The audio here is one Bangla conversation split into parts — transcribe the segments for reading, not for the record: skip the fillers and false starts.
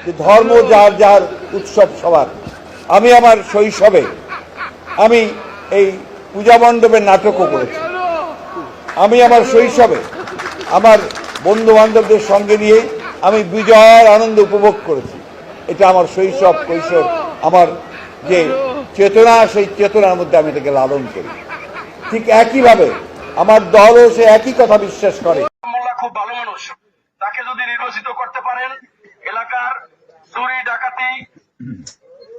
যে ধর্ম যার যার, উৎসব সবার। আমি আমার শৈশবে আমি এই পূজা মণ্ডপের নাটকও করেছি। আমি আমার শৈশবে আমার বন্ধু বান্ধবদের সঙ্গে নিয়ে আমি বিজয়ের আনন্দ উপভোগ করেছি। এটা আমার শৈশব কৈশোর, আমার যে চেতনা, সেই চেতনার মধ্যে আমি এটাকে লালন করি। ঠিক একইভাবে আমার দলও সে একই কথা বিশ্বাস করে। খুব ভালো মানুষ, তাকে যদি নির্বাচিত করতে পারেন, এলাকার চুরি ডাকাতি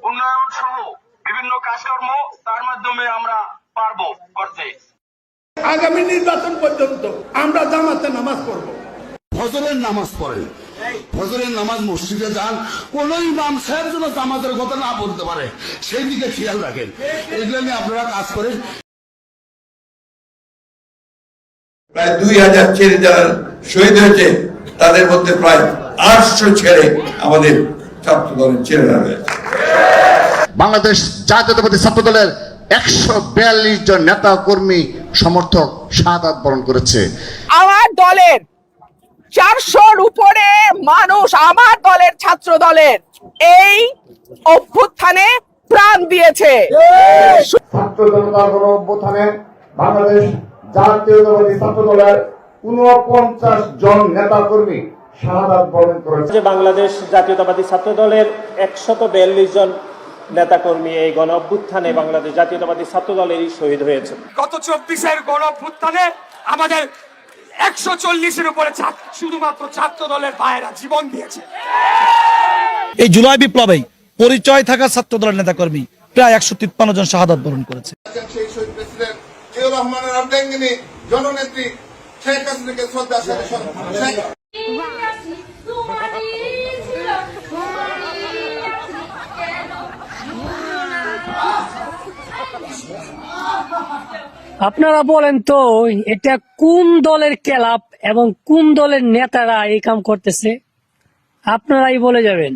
উন্নয়ন সহ বিভিন্ন কাজকর্ম তার মাধ্যমে আমরা পারবো করতে। আগামী নির্বাচন পর্যন্ত আমরা জামাতে নামাজ পড়বো। ফজরের নামাজ পড়েন, ফজরের নামাজ মসজিদে যান, কোন ইমাম সাহেব যেন জামাতের কথা না বলতে পারে সেই দিকে খেয়াল রাখেন। এগুলো নিয়ে আপনারা কাজ করেন। প্রায় 2000 ছেলে যারা শহীদ হয়েছে তাদের মধ্যে প্রায় 800 ছেলে আমাদের ছাত্র দলের ছেলেরা রয়েছে। বাংলাদেশ জাতীয়তাবাদী ছাত্র দলের 142 জন নেতা কর্মী সমর্থক শাহাদাত বরণ করেছে। আমার দলের 400-র উপরে মানুষ আমার দলের ছাত্র দলের এই অভ্যুত্থানে প্রাণ দিয়েছে। ছাত্র জনতার গণ অভ্যুত্থানে বাংলাদেশ জাতীয়তাবাদী ছাত্র দলের 49 জন নেতা কর্মী শাহাদাত বরণ করেছে। বাংলাদেশ জাতীয়তাবাদী ছাত্র দলের 142 জন নেতাকর্মী এই গণ অভ্যুত্থানে বাংলাদেশ জাতীয়তাবাদী ছাত্র দলেরই শহীদ হয়েছে। গত 24-এর গণ অভ্যুত্থানে আমাদের 140-এর উপরে শুধুমাত্র ছাত্র দলের ভাইয়েরা জীবন দিয়েছে। এই জুলাই বিপ্লবে পরিচয় থাকা ছাত্র দলের নেতাকর্মী প্রায় 153 জন শাহাদাত বরণ করেছে। সেই শহীদ প্রেসিডেন্ট জিয়াউর রহমানের অর্ধাঙ্গিনী জননেত্রী শেখ হাসিনাকে শ্রদ্ধা জানাই। আপনারা বলেন তো এটা কোন দলের ক্লাব এবং কোন দলের নেতারা এই কাম করতেছে? আপনারাই বলে যাবেন।